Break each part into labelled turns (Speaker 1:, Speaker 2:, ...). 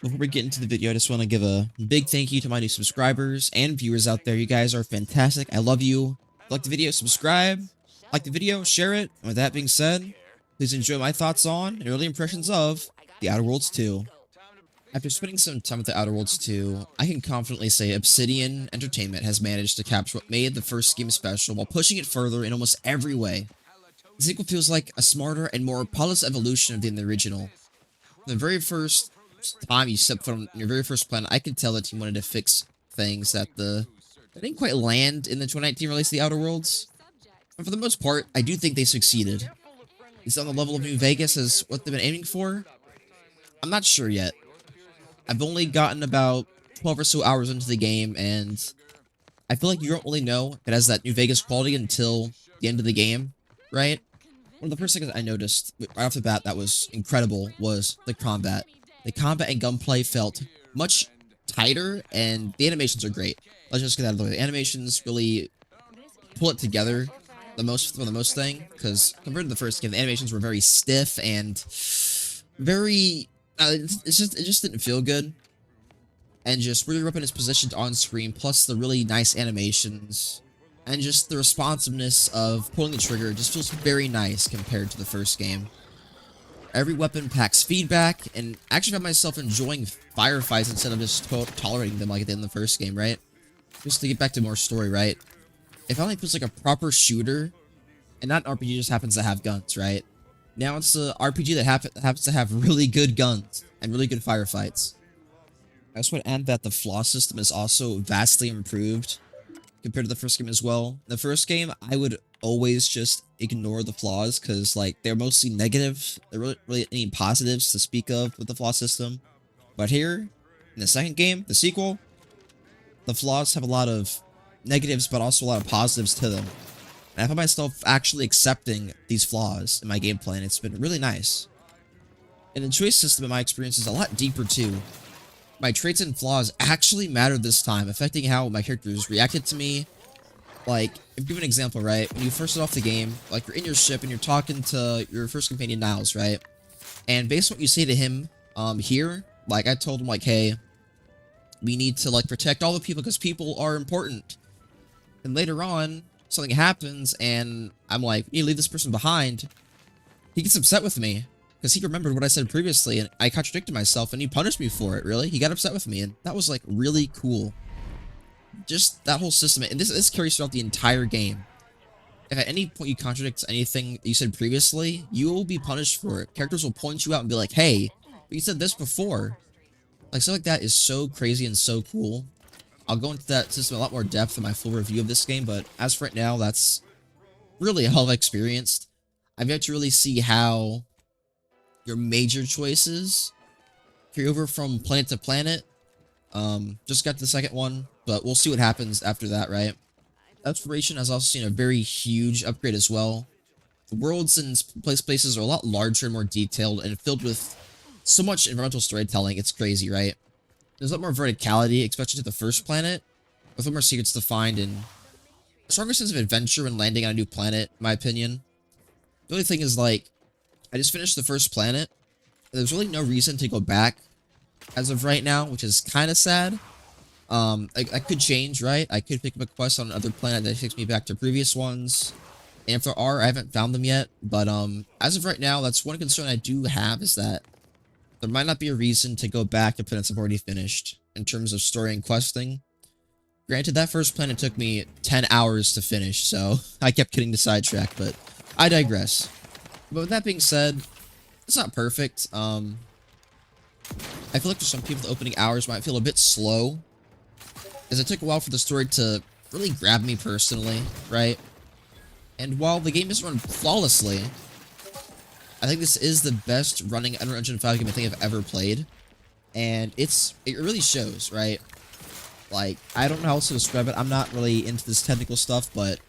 Speaker 1: Before we get into the video, I just want to give a big thank you to my new subscribers and viewers out there. You guys are fantastic. I love you. If you like the video, subscribe. Like the video, share it. And with that being said, please enjoy my thoughts on and early impressions of The Outer Worlds 2. After spending some time with The Outer Worlds 2, I can confidently say Obsidian Entertainment has managed to capture what made the first game special while pushing it further in almost every way. The sequel feels like a smarter and more polished evolution than the original. The very first time you stepped foot on your very first planet, I could tell that you wanted to fix things that didn't quite land in the 2019 release of The Outer Worlds. But for the most part, I do think they succeeded. Is it on the level of New Vegas as what they've been aiming for? I'm not sure yet. I've only gotten about 12 or so hours into the game, and I feel like you don't really know if it has that New Vegas quality until the end of the game, right? One of the first things I noticed right off the bat that was incredible was the combat. The combat and gunplay felt much tighter, and the animations are great. Let's just get that out of the way. The animations really pull it together for the most thing, because compared to the first game, the animations were very stiff and very it just didn't feel good, and just really weapon is positioned on screen, plus the really nice animations and just the responsiveness of pulling the trigger just feels very nice compared to the first game. Every weapon packs feedback, and actually found myself enjoying firefights instead of just tolerating them like it did in the first game, right? Just to get back to more story, right? It finally feels like a proper shooter, and not an RPG just happens to have guns, right? Now it's an RPG that happens to have really good guns and really good firefights. I just want to add that the flaw system is also vastly improved compared to the first game as well. The first game, I would always just ignore the flaws because, like, they're mostly negative. There weren't really any positives to speak of with the flaw system. But here, in the second game, the sequel, the flaws have a lot of negatives, but also a lot of positives to them. And I find myself actually accepting these flaws in my gameplay, and it's been really nice. And the choice system, in my experience, is a lot deeper too. My traits and flaws actually mattered this time, affecting how my characters reacted to me. Like, if you give an example, right? When you first start off the game, like, you're in your ship and you're talking to your first companion, Niles, right? And based on what you say to him, here, like, I told him, like, hey, we need to, like, protect all the people because people are important. And later on, something happens and I'm like, you leave this person behind. He gets upset with me because he remembered what I said previously, and I contradicted myself, and he punished me for it, really. He got upset with me, and that was, like, really cool. Just that whole system, and this carries throughout the entire game. If at any point you contradict anything you said previously, you will be punished for it. Characters will point you out and be like, hey, but you said this before. Like, stuff like that is so crazy and so cool. I'll go into that system in a lot more depth in my full review of this game, but as for right now, that's really all I've experienced. I've yet to really see how your major choices carry over from planet to planet. Just got to the second one, but we'll see what happens after that, right? Exploration has also seen a very huge upgrade as well. The worlds and places are a lot larger and more detailed and filled with so much environmental storytelling. It's crazy, right? There's a lot more verticality, especially to the first planet, with a lot more secrets to find and a stronger sense of adventure when landing on a new planet, in my opinion. The only thing is, like, I just finished the first planet. There's really no reason to go back as of right now, which is kind of sad. I could change, right? I could pick up a quest on another planet that takes me back to previous ones. And if there are, I haven't found them yet. But as of right now, that's one concern I do have, is that there might not be a reason to go back to planets I've already finished in terms of story and questing. Granted, that first planet took me 10 hours to finish, so I kept getting to sidetrack, but I digress. But with that being said, it's not perfect. I feel like for some people, the opening hours might feel a bit slow, as it took a while for the story to really grab me personally, right? And while the game isn't run flawlessly, I think this is the best running Unreal Engine 5 game I think I've ever played, and it really shows, right? Like, I don't know how else to describe it. I'm not really into this technical stuff, but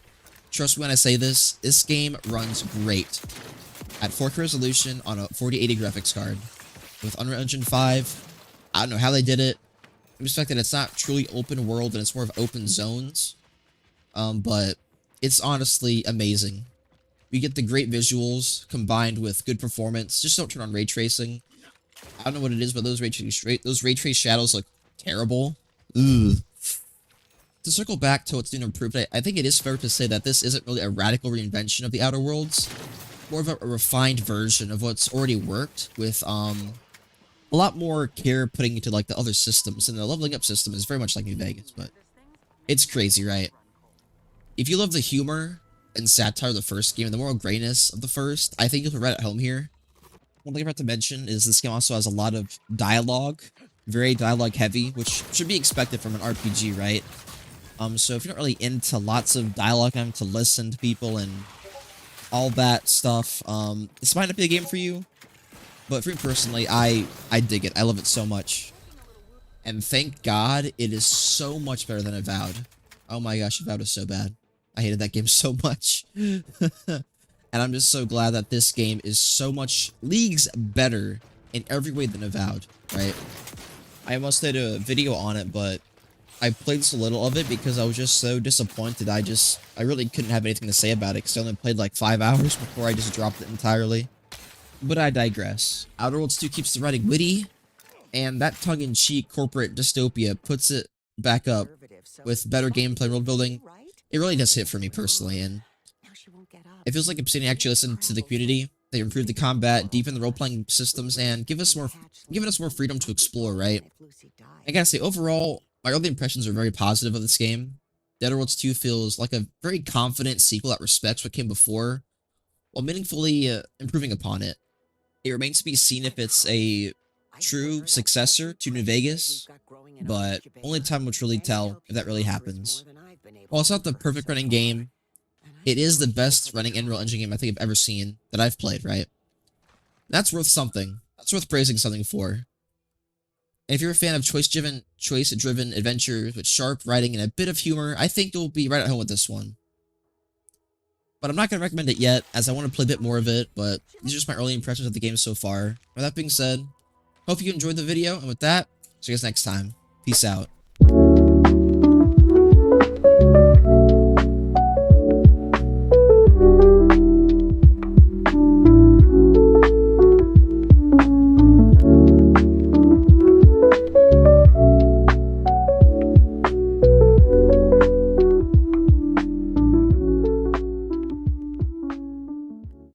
Speaker 1: trust me when I say this game runs great at 4K resolution on a 4080 graphics card. With Unreal Engine 5, I don't know how they did it. I respect that it's not truly open world and it's more of open zones. But it's honestly amazing. You get the great visuals combined with good performance. Just don't turn on ray tracing. I don't know what it is, but those ray trace shadows look terrible. Ugh. To circle back to what's new and improved, I think it is fair to say that this isn't really a radical reinvention of the Outer Worlds, more of a refined version of what's already worked, with a lot more care putting into like the other systems, and the leveling up system is very much like New Vegas, but it's crazy, right? If you love the humor and satire of the first game and the moral grayness of the first, I think you'll be right at home here. One thing I forgot to mention is this game also has a lot of dialogue, very dialogue heavy, which should be expected from an RPG, right? So if you're not really into lots of dialogue, having to listen to people and all that stuff, this might not be a game for you. But for me personally, I dig it. I love it so much. And thank God it is so much better than Avowed. Oh my gosh, Avowed is so bad. I hated that game so much. And I'm just so glad that this game is so much leagues better in every way than Avowed, right? I almost did a video on it, but I played so little of it because I was just so disappointed. I really couldn't have anything to say about it because I only played like 5 hours before I just dropped it entirely. But I digress. Outer Worlds 2 keeps the writing witty, and that tongue-in-cheek corporate dystopia puts it back up with better gameplay and world building. It really does hit for me personally, and it feels like Obsidian actually listened to the community. They improved the combat, deepened the role-playing systems, and given us more freedom to explore, right? I gotta say, overall, my early impressions are very positive of this game. The Outer Worlds 2 feels like a very confident sequel that respects what came before, while meaningfully improving upon it. It remains to be seen if it's a true successor to New Vegas, but only time will truly tell if that really happens. While it's not the perfect running game, it is the best running Unreal Engine game I think I've ever seen that I've played, right? That's worth something. That's worth praising something for. And if you're a fan of choice-driven adventures with sharp writing and a bit of humor, I think you'll be right at home with this one. But I'm not going to recommend it yet, as I want to play a bit more of it, but these are just my early impressions of the game so far. With that being said, hope you enjoyed the video, and with that, see you guys next time. Peace out.